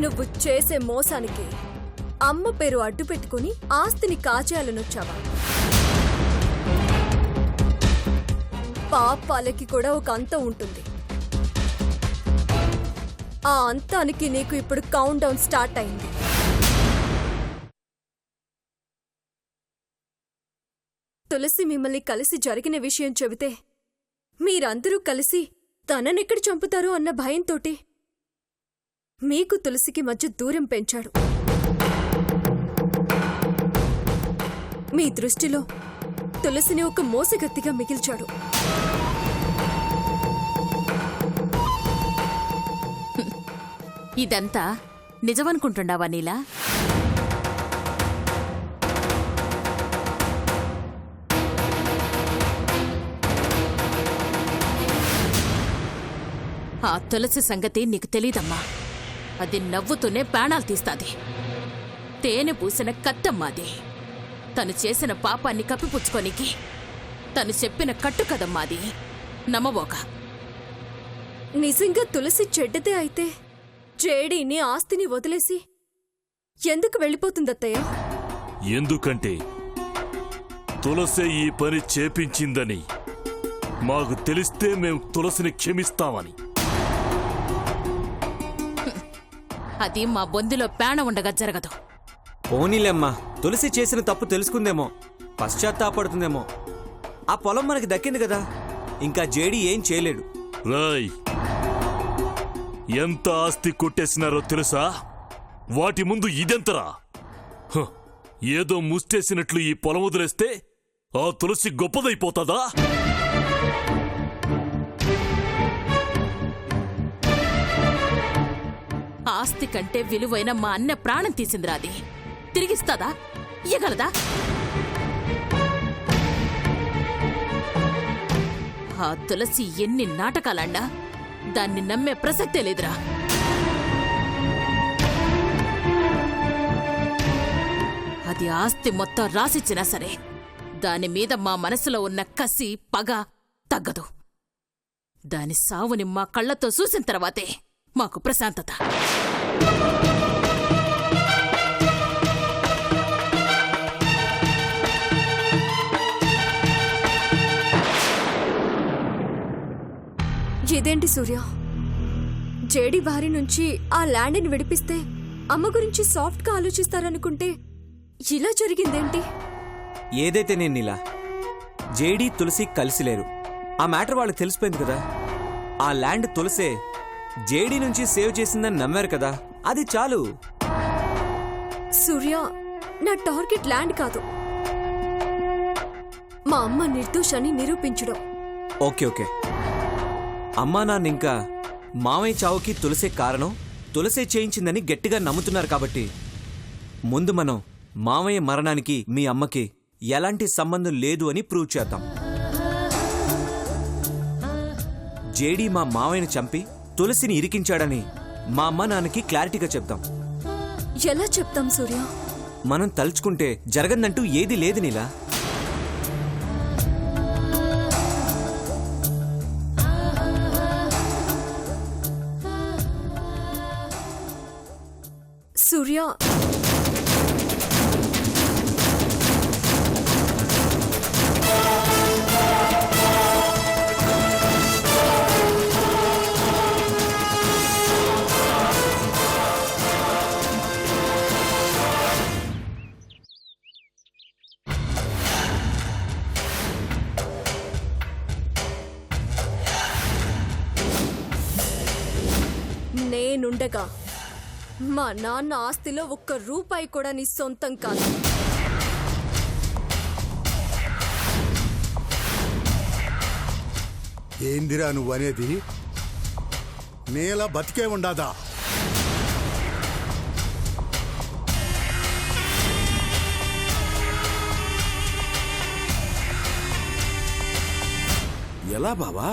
నువ్వు చేసే మోసానికి అమ్మ పేరు అడ్డు పెట్టుకుని ఆస్తిని కాచేయాలనొచ్చావా? పాపాలకి కూడా ఒక అంతం ఉంటుంది. ఆ అంతానికి నీకు ఇప్పుడు కౌంట్ డౌన్ స్టార్ట్ అయింది. తులసి మిమ్మల్ని కలిసి జరిగిన విషయం చెబితే మీరందరూ కలిసి తననెక్కడ చంపుతారో అన్న భయంతోటి మీకు తులసికి మధ్య దూరం పెంచాడు. మీ దృష్టిలో తులసిని ఒక మోసగత్తిగా మిగిల్చాడు. ఇదంతా నిజమనుకుంటున్నావా నీలా? ఆ తులసి సంగతి నీకు తెలీదమ్మా. అది నవ్వుతూనే ప్రాణాలు తీస్తాది. తేనె పూసిన కత్తమ్మాది. తను చేసిన పాపాన్ని కప్పిపుచ్చుకోనికి తను చెప్పిన కట్టు కదమ్మాది. నమ్మబోక. నిజంగా తులసి చెడ్డదే అయితే జేడీని ఆస్తిని వదిలేసి ఎందుకు వెళ్ళిపోతుందత్తయ్య? ఎందుకంటే తులసే ఈ పని చేపించిందని మాకు తెలిస్తే మేము తులసిని క్షమిస్తామని. అది మా బొందిలో ప్రాణం ఉండగా జరగదు. పోనీలేమ్మా, తులసి చేసిన తప్పు తెలుసుకుందేమో, పశ్చాత్తాపడుతుందేమో. ఆ పొలం మనకి దక్కింది కదా, ఇంకా జేడీ ఏం చేయలేడు. రాయ్, ఎంత ఆస్తి కొట్టేసినారో తెలుసా? వాటి ముందు ఇదెంతరా? ఏదో ముష్టేసినట్లు ఈ పొలం వదిలేస్తే ఆ తులసి గొప్పదైపోతాదా? ఆస్తి కంటే విలువైన మా అన్న ప్రాణం తీసిందిరా. అది తిరిగిస్తాదా? ఇయ్యగలదా? ఆ తులసి ఎన్ని నాటకాలన్నా దాన్ని నమ్మే ప్రసక్తే లేదురా. అది ఆస్తి మొత్తం రాసిచ్చినా సరే దానిమీద మా మనసులో ఉన్న కసి పగ తగ్గదు. దాని సావుని మా కళ్లతో చూసిన తర్వాతే మాకు ప్రశాంతత. ఇదేంటి సూర్య? జేడీ బారి నుంచి ఆ ల్యాండ్ని విడిపిస్తే అమ్మ గురించి సాఫ్ట్గా ఆలోచిస్తారనుకుంటే ఇలా జరిగిందేంటి? ఏదైతే నేను నీలా, జేడీ తులసి కలిసిలేరు. ఆ మ్యాటర్ వాళ్ళకి తెలిసిపోయింది కదా. ఆ ల్యాండ్ తులసే జేడీ నుంచి సేవ్ చేసిందని నమ్మారు కదా, అది చాలు. సూర్య, నా టార్గెట్ ల్యాండ్ కాదు, మా అమ్మ నిర్దోషాన్ని నిరూపించడం. ఓకే ఓకే, అమ్మా నాన్న ఇంకా మామయ్య చావుకి తులసే కారణం, తులసే చేయించిందని గట్టిగా నమ్ముతున్నారు కాబట్టి ముందు మనం మామయ్య మరణానికి మీ అమ్మకి ఎలాంటి సంబంధం లేదు అని ప్రూవ్ చేద్దాం. జేడీ మా మామయ్యని చంపి తులసిని ఇరికించాడని మా అమ్మ నాన్నకి క్లారిటీగా చెప్తాం. ఎలా చెప్తాం సూర్య? మనం తలుచుకుంటే జరగదంటూ ఏది లేదు నీలా. సూర్య, నేనుండగా మా నాన్న ఆస్తిలో ఒక్క రూపాయి కూడా నీ సొంతం కాదు. ఏందిరా నువ్వనేది? నేల బతికే ఉండాదా? ఎలా బావా?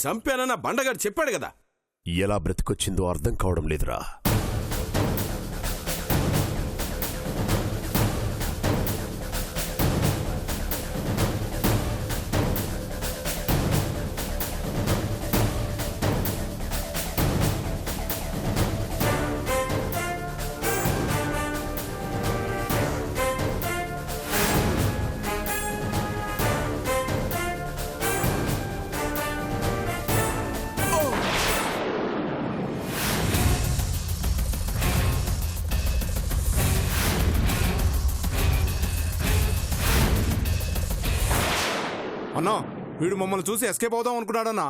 చంపానన్న బండగాడు చెప్పాడు కదా. ఎలా బ్రతికొచ్చిందో అర్థం కావడం లేదురా. అన్నా వీడు మమ్మల్ని చూసి ఎస్కేప్ అవుదాం అనుకున్నాడన్నా.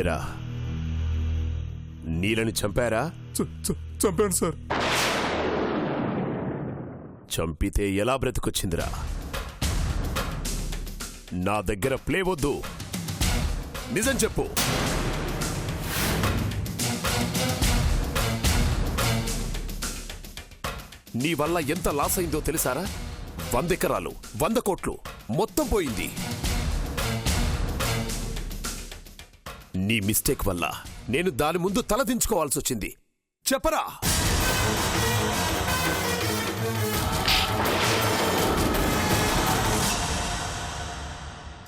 ఏరా నీలని చంపారా? చంపాను సార్. చంపితే ఎలా బ్రతికొచ్చిందిరా? నా దగ్గర ప్లే వద్దు, నిజం చెప్పు. నీ వల్ల ఎంత లాస్ అయిందో తెలుసారా? 100 ఎకరాలు, 100 కోట్లు మొత్తం పోయింది. నీ మిస్టేక్ వల్ల నేను దాని ముందు తలదించుకోవాల్సి వచ్చింది. చెప్పరా?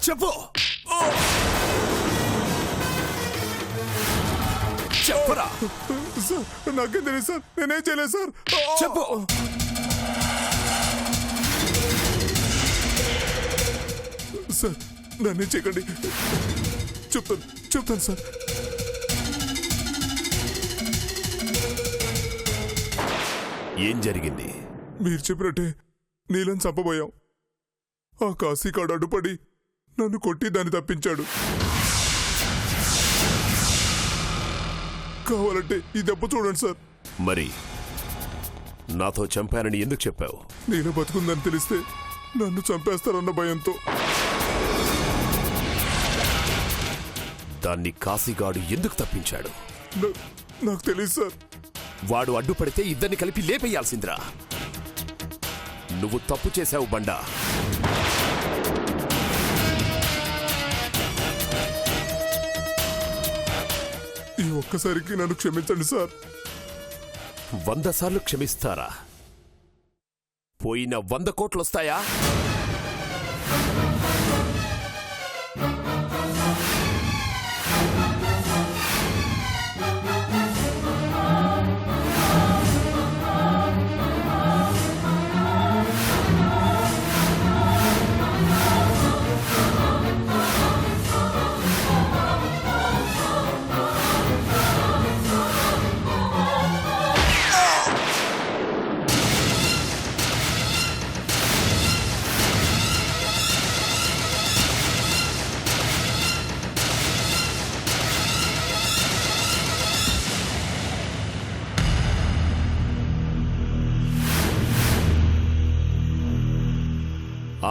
చెప్పు, చెప్పరా? నాకేం తెలియదు సార్, నేనేం చేయలేదు సార్. చెప్పు. సార్ నన్ను చేయకండి, చెప్తాను సార్. ఏం జరిగింది? మీరు చెప్పినట్టే నీళ్ళని చంపబోయాం. ఆ కాశీకాడు అడ్డుపడి నన్ను కొట్టి దాన్ని తప్పించాడు. కావాలంటే ఈ దెబ్బ చూడండి సార్. మరి నాతో చంపానని ఎందుకు చెప్పావు? నీళ్ళ బతుకుందని తెలిస్తే నన్ను చంపేస్తారన్న భయంతో. దాన్ని కాశీగాడు ఎందుకు తప్పించాడు? నాకు తెలియదు సార్. వాడు అడ్డుపడితే ఇద్దరిని కలిపి లేపేయాల్సిందిరా. నువ్వు తప్పు చేశావు బండా. ఈ ఒక్కసారికి నన్ను క్షమించండి సార్. 100 సార్లు క్షమిస్తారా? పోయిన 100 కోట్లు వస్తాయా?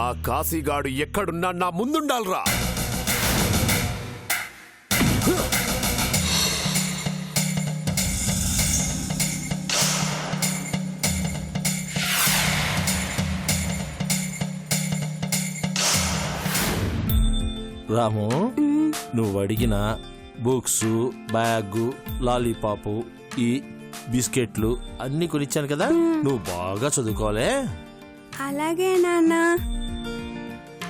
ఆ కాశీగాడు ఎక్కడున్నా నా ముందుండాలరా. రాము, నువ్వు అడిగిన బుక్స్, బ్యాగు, లాలీపాపు, ఈ బిస్కెట్లు అన్ని కొనిచ్చాను కదా. నువ్వు బాగా చదువుకోవాలే. అలాగే నాన్న,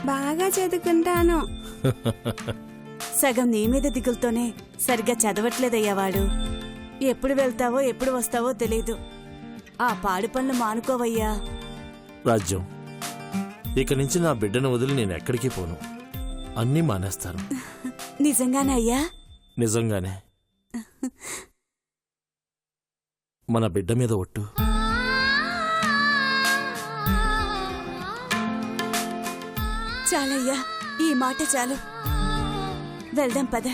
బాగా చదువుకుంటాను. సగం నీ మీద దిగులుతోనే సరిగ్గా చదవట్లేదయ్యా వాడు. ఎప్పుడు వెళ్తావో ఎప్పుడు వస్తావో తెలీదు. ఆ పాడు పనులు మానుకోవయ్యా. రాజ్యం, ఇక నుంచి నా బిడ్డను వదిలి నేను ఎక్కడికి పోను. అన్నీ మానేస్తాను. నిజంగానే అయ్యా? నిజంగానే. మన బిడ్డ మీద ఒట్టు. చాలయ్యా, ఈ మాట చాలు. వెళ్దాం పద.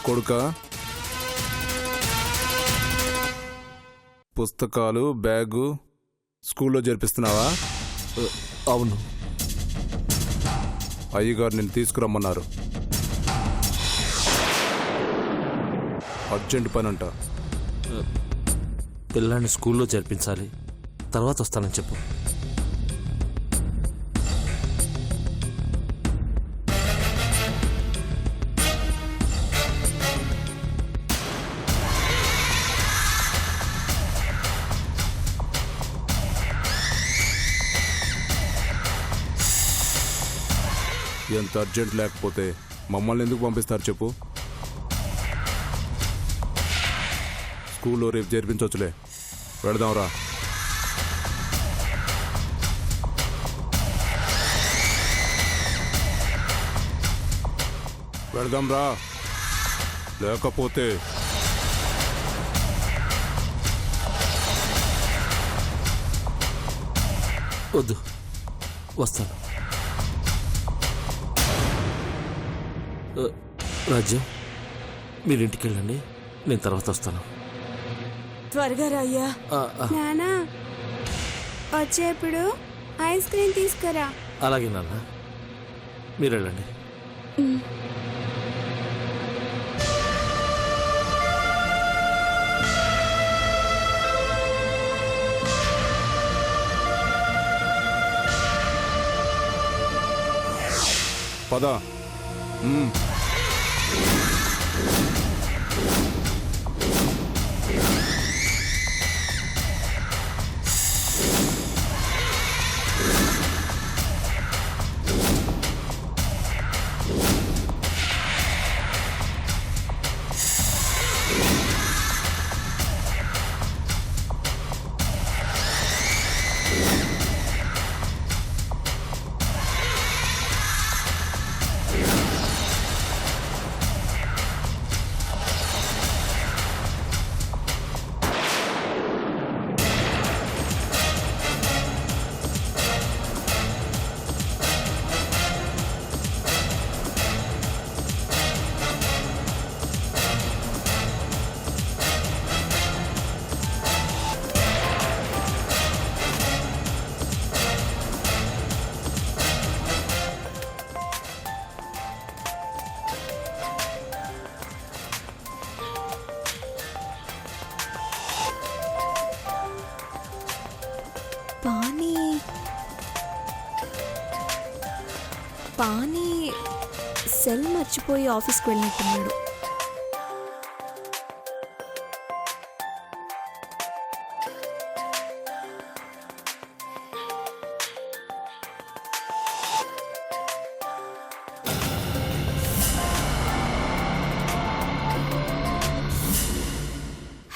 కొడుక పుస్తకాలు బ్యాగు స్కూల్లో చేర్పిస్తున్నావా? అవును. అయ్యగారు నేను తీసుకురమ్మన్నారు. అర్జెంట్ పని అంట. పిల్లాన్ని స్కూల్లో చేర్పించాలి, తర్వాత వస్తానని చెప్పు. ఎంత అర్జెంట్ లేకపోతే మమ్మల్ని ఎందుకు పంపిస్తారు చెప్పు? స్కూల్లో రేపు చేర్పించవచ్చులే. వెళదాంరా. వెళదాంరా, లేకపోతే వద్దు, వస్తాను. రాజ్యం, మీరు ఇంటికి వెళ్ళండి, నేను తర్వాత వస్తాను. త్వరగా రాయ్యా. నానా వచ్చేప్పుడు ఐస్ క్రీమ్ తీసుకురా. అలాగే నాన్న, మీరు వెళ్ళండి. పద. పానీ సెల్ మర్చిపోయి ఆఫీస్కి వెళ్ళినట్టున్నాడు.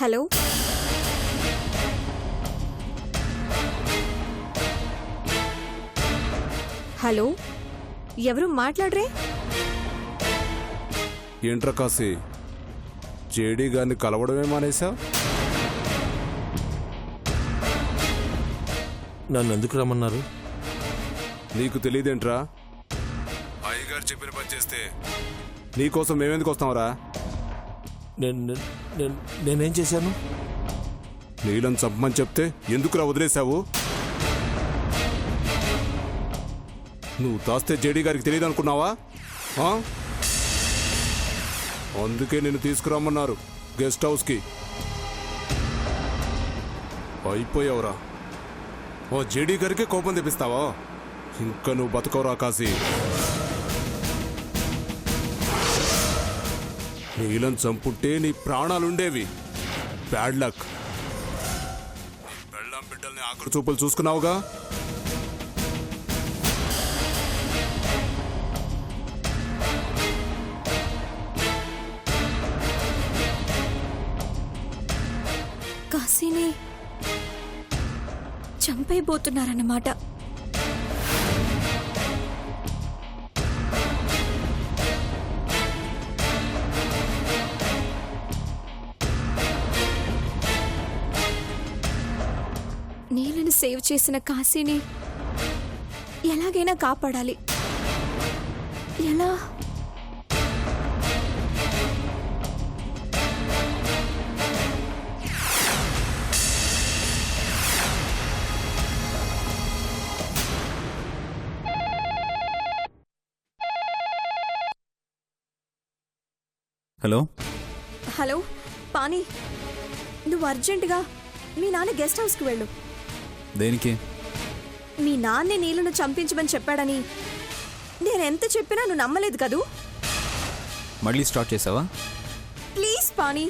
హలో, హలో, ఎవరు మాట్లాడరే? ఏంట్రా కాసి, జేడీ గారిని కలవడమే మానేశా? నన్ను ఎందుకు రమ్మన్నారు? నీకు తెలియదేంట్రా? అయ్యగారు చెప్పిన పని చేస్తే నీకోసం మేమెందుకు వస్తాంరా? నేనేం చేశాను? నీళ్ళని చంపమని చెప్తే ఎందుకురా వదిలేశావు? నువ్వు దాస్తే జేడీ గారికి తెలియదు అనుకున్నావా? అందుకే నేను తీసుకురమ్మన్నారు గెస్ట్ హౌస్కి. అయిపోయావురా. ఓ జేడీ గారికే కోపం తెప్పిస్తావా? ఇంకా నువ్వు బతకవురా కాసి. నీళ్ళని చంపుంటే నీ ప్రాణాలుండేవి. Bad luck. పెళ్ళాం బిడ్డల్ని ఆఖరి చూపులు చూసుకున్నావుగా. కాశీని చంపైపోతున్నారన్నమాట. నీళ్ళని సేవ్ చేసిన కాశీని ఎలాగైనా కాపాడాలి. ఎలా? హలో హలో పానీ, నువ్వు అర్జెంటుగా మీ నాన్న గెస్ట్ హౌస్కి వెళ్ళు. దేనికి? మీ నాన్నే నీళ్ళను చంపించమని చెప్పాడని నేనెంత చెప్పినా నువ్వు నమ్మలేదు కదూ. మళ్ళీ స్టార్ట్ చేసావా? ప్లీజ్ పానీ,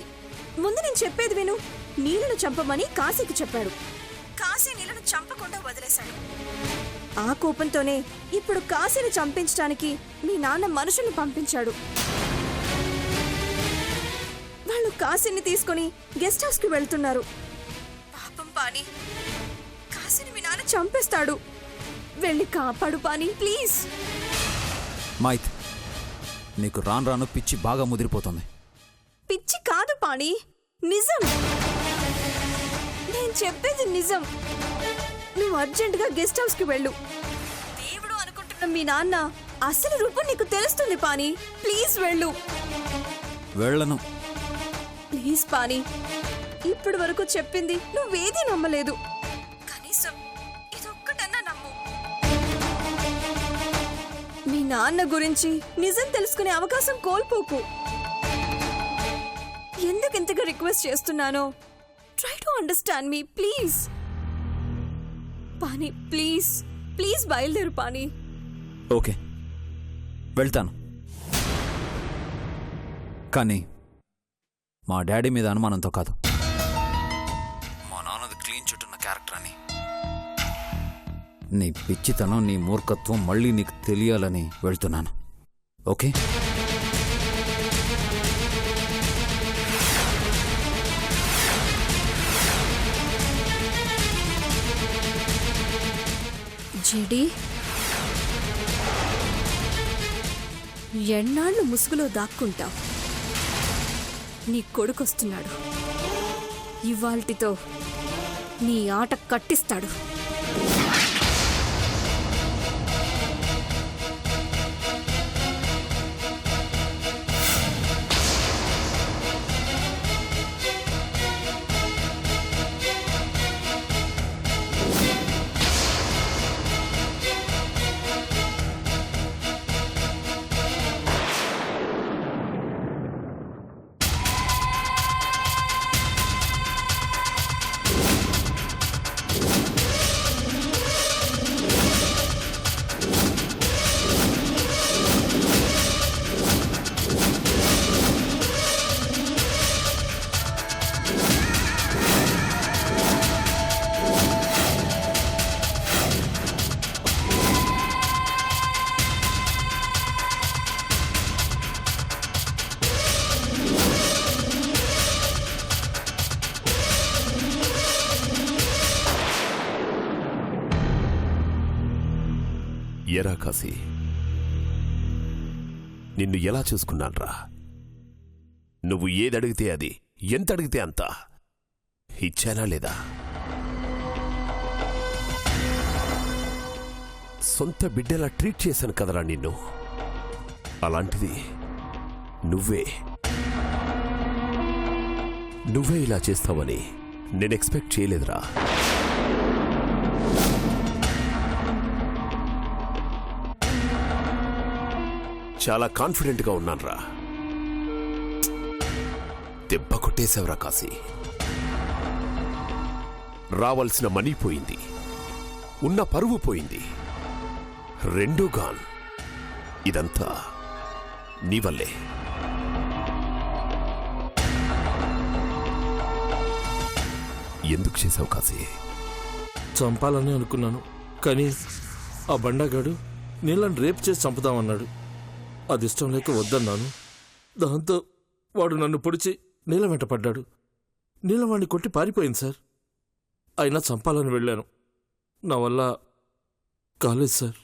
ముందు నేను చెప్పేది విను. నీళ్ళను చంపమని కాశీకి చెప్పాడు. కాశీ నీళ్ళను చంపకుండా వదిలేశాడు. ఆ కోపంతోనే ఇప్పుడు కాశీని చంపించడానికి మీ నాన్న మనుషుల్ని పంపించాడు. వాళ్ళు కాశీని తీసుకుని గెస్ట్ హౌస్కి వెళ్తున్నారు. పాపం పానీ, కాశీని మీ నాన్న చంపేస్తాడు. వెళ్ళి కాపాడు పానీ, ప్లీజ్. మైత్, నీకు రాను రాను పిచ్చి బాగా ముదిరిపోతుంది. పిచ్చి కాదు పాణి, నిజం. నేను చెప్పేది నిజం. నువ్వు అర్జెంటుగా గెస్ట్ హౌస్కి వెళ్ళు. దేవుడు అనుకుంటున్న మీ నాన్న అసలు రూపం నీకు తెలుస్తుంది పాణి. ప్లీజ్ వెళ్ళు. వెళ్ళను. ప్లీజ్ పాణి, ఇప్పటి వరకు చెప్పింది నువ్వేదీ నమ్మలేదు. కనీసం ఇదొక్కటన్నా నమ్ము. మీ నాన్న గురించి నిజం తెలుసుకునే అవకాశం కోల్పోకు. ఎందుకు ఇంతగా రిక్వెస్ట్ చేస్తున్నానో try to understand me, please. Pani please, please బయలుదేరు పానీ. ఓకే, వెళ్తాను. కానీ మా డాడీ మీద అనుమానంతో కాదు, మా నాన్నది క్లీన్ చుట్టున్న క్యారెక్టర్ అని. నీ పిచ్చితనం, నీ మూర్ఖత్వం మళ్ళీ నీకు తెలియాలని వెళ్తున్నాను. ఓకే? జెడీ, ఎన్నాళ్ళు ముసుగులో దాక్కుంటావు? నీ కొడుకొస్తున్నాడు. ఇవాల్టితో నీ ఆట కట్టిస్తాడు. ఎరా కాశీ, నిన్ను ఎలా చూసుకున్నాన్రా? నువ్వు ఏదడిగితే అది, ఎంత అడిగితే అంత ఇచ్చానా లేదా? సొంత బిడ్డలా ట్రీట్ చేశాను కదరా నిన్ను. అలాంటిది నువ్వే ఇలా చేస్తావని నేను ఎక్స్పెక్ట్ చేయలేదురా. చాలా కాన్ఫిడెంట్గా ఉన్నాన్రా. దెబ్బ కొట్టేశావురా కాశీ. రావాల్సిన మనీ పోయింది, ఉన్న పరువు పోయింది, రెండూ గాన్. ఇదంతా నీ వల్లే. ఎందుకు చేశావు కాశీ? చంపాలని అనుకున్నాను, కానీ ఆ బండాగాడు నీళ్ళని రేపు చేసి చంపుదామన్నాడు. అది ఇష్టం లేక వద్దన్నాను. దాంతో వాడు నన్ను పొడిచి నీళ్ళ వెంట పడ్డాడు. నీళ్ళ వాడిని కొట్టి పారిపోయింది సార్. అయినా చంపాలని వెళ్ళాను. నా వల్ల కాలేదు సార్.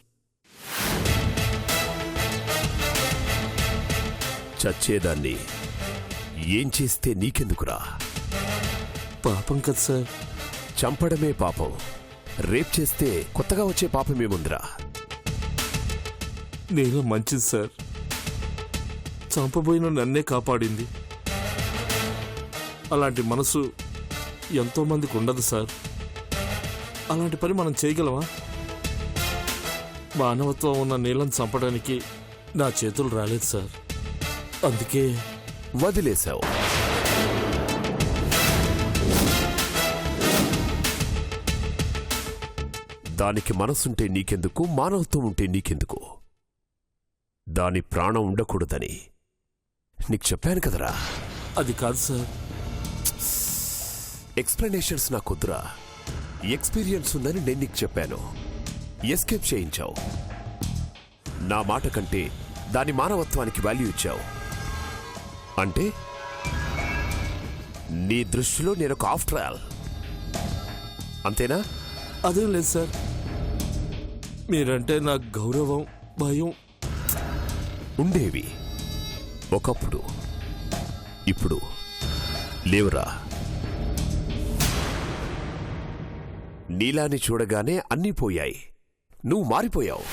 చచ్చేదాన్ని ఏం చేస్తే నీకెందుకురా? పాపం కదా సార్. చంపడమే పాపం, రేప్ చేస్తే కొత్తగా వచ్చే పాపమేముందిరా? నీళ్ళ మంచిది సార్. చంపబోయిన నన్నే కాపాడింది. అలాంటి మనసు ఎంతోమందికి ఉండదు సార్. అలాంటి పని మనం చేయగలమా? మానవత్వం ఉన్న నీళ్ళని చంపడానికి నా చేతులు రాలేదు సార్. అందుకే వదిలేశావు. దానికి మనసుంటే నీకెందుకు, మానవత్వం ఉంటే నీకెందుకు? దాని ప్రాణం ఉండకూడదని నీకు చెప్పాను కదరా. అది కాదు సార్. ఎక్స్ప్లెనేషన్స్ నాకొద్దురా. ఎక్స్పీరియన్స్ ఉందని నేను నీకు చెప్పాను. ఎస్కేప్ చేయించావు. నా మాట కంటే దాని మానవత్వానికి వాల్యూ ఇచ్చావు. అంటే నీ దృష్టిలో నేనొక ఆఫ్టర్ ఆల్, అంతేనా? అదేం లేదు సార్. మీరంటే నాకు గౌరవం, భయం ఉండేవి ఒకప్పుడు. ఇప్పుడు లేవురా. నీలాని చూడగానే అన్నీ పోయాయి. నువ్వు మారిపోయావు.